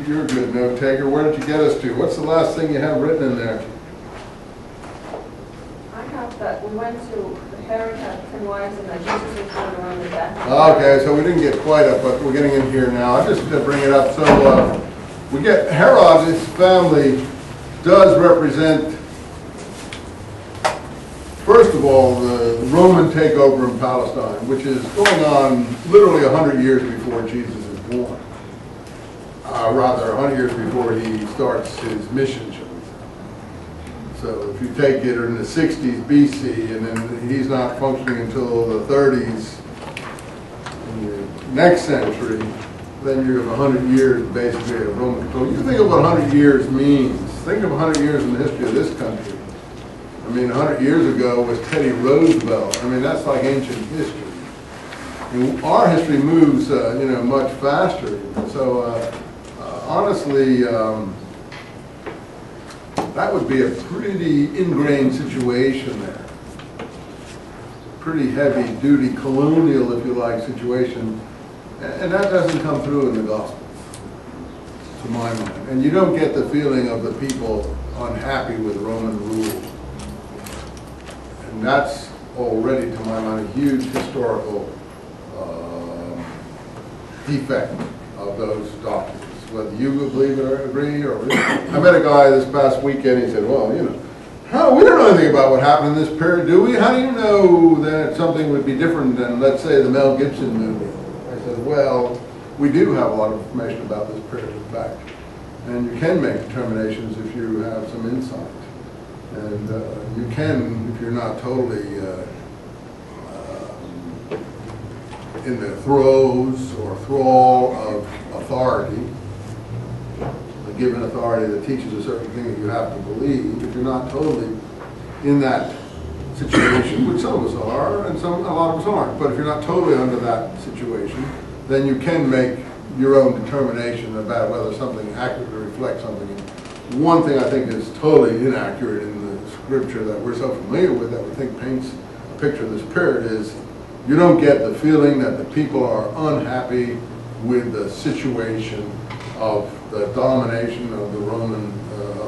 You're a good note taker. Where did you get us to? What's the last thing you have written in there? I have that we went to Herod had 10 wives and that Jesus was going around the death. Okay, so we didn't get quite up, but we're getting in here now. I just to bring it up. So we get Herod, his family does represent, first of all, the Roman takeover in Palestine, which is going on literally 100 years before Jesus is born. Rather, 100 years before he starts his mission, shall we say. So if you take it in the 60s BC, and then he's not functioning until the 30s in the next century, then you have 100 years basically of Roman control. You think of what 100 years means. Think of 100 years in the history of this country. I mean, 100 years ago was Teddy Roosevelt. I mean, that's like ancient history. And our history moves, much faster. So, honestly, that would be a pretty ingrained situation there. Pretty heavy-duty colonial, if you like, situation. And that doesn't come through in the Gospels, to my mind. And you don't get the feeling of the people unhappy with Roman rule. And that's already, to my mind, a huge historical defect of those documents. Whether you believe it or agree, or I met a guy this past weekend. He said, "Well, we don't know anything about what happened in this period, do we? How do you know that something would be different than, let's say, the Mel Gibson movie?" I said, "Well, we do have a lot of information about this period, in fact, and you can make determinations if you have some insight, and you can, if you're not totally in the throes or thrall of authority." Given authority that teaches a certain thing that you have to believe, if you're not totally in that situation, which some of us are, and a lot of us aren't, but if you're not totally under that situation, then you can make your own determination about whether something accurately reflects something. And one thing I think is totally inaccurate in the scripture that we're so familiar with, that we think paints a picture of this period, is you don't get the feeling that the people are unhappy with the situation of the domination of the Roman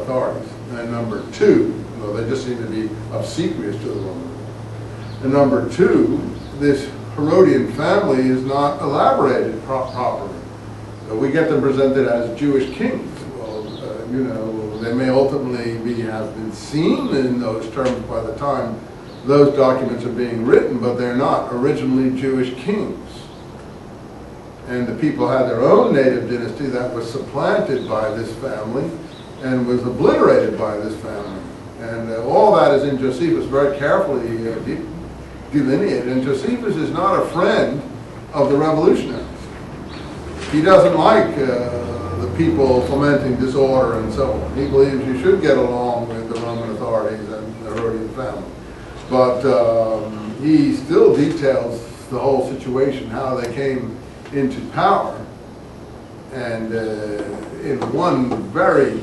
authorities. And number two, they just seem to be obsequious to the Romans. And number two, this Herodian family is not elaborated properly. We get them presented as Jewish kings. Well, they may ultimately have been seen in those terms by the time those documents are being written, but they're not originally Jewish kings. And the people had their own native dynasty that was supplanted by this family and was obliterated by this family. And all that is in Josephus, very carefully delineated. And Josephus is not a friend of the revolutionaries. He doesn't like the people fomenting disorder and so on. He believes you should get along with the Roman authorities and the Herodian family. But he still details the whole situation, how they came into power, and in one very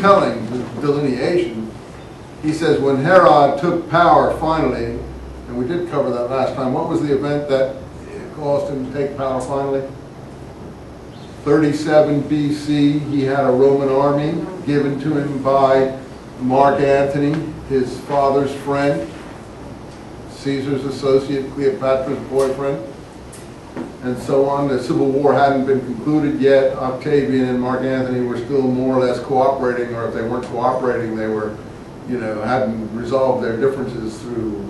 telling delineation, he says when Herod took power finally, and we did cover that last time, what was the event that caused him to take power finally? 37 BC, he had a Roman army given to him by Mark Antony, his father's friend, Caesar's associate, Cleopatra's boyfriend, and so on. The Civil War hadn't been concluded yet. Octavian and Mark Antony were still more or less cooperating, or if they weren't cooperating, they were, hadn't resolved their differences through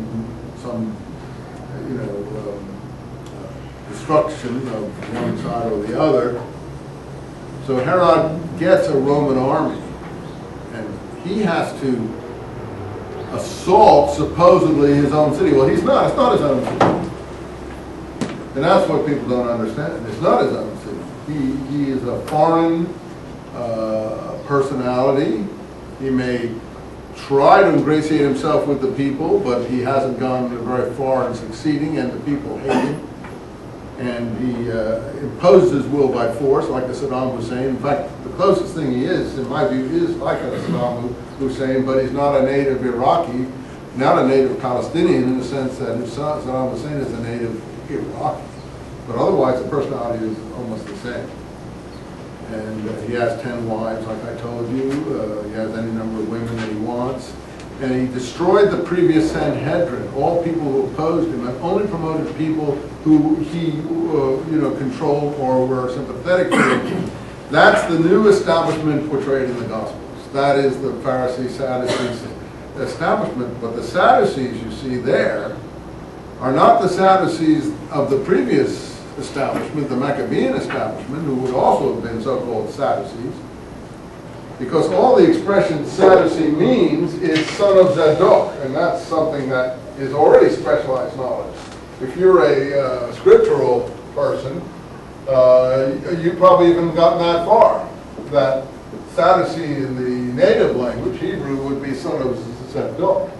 some, destruction of one side or the other. So Herod gets a Roman army, and he has to assault supposedly his own city. Well, it's not his own city. And that's what people don't understand. It's not his own city. He is a foreign personality. He may try to ingratiate himself with the people, but he hasn't gone very far in succeeding, and the people hate him. And he imposes his will by force, like a Saddam Hussein. In fact, the closest thing he is, in my view, is like a Saddam Hussein, but he's not a native Iraqi, not a native Palestinian, in the sense that Saddam Hussein is a native Iraqi. But otherwise, the personality is almost the same. And he has 10 wives, like I told you. He has any number of women that he wants. And he destroyed the previous Sanhedrin, all people who opposed him, and only promoted people who he controlled or were sympathetic to him. That's the new establishment portrayed in the Gospels. That is the Pharisee, Sadducees establishment. But the Sadducees you see there are not the Sadducees of the previous establishment, the Maccabean establishment, who would also have been so-called Sadducees. Because all the expression Sadducee means is son of Zadok, and that's something that is already specialized knowledge. If you're a scriptural person, you probably haven't gotten that far. That Sadducee in the native language, Hebrew, would be son of Zadok.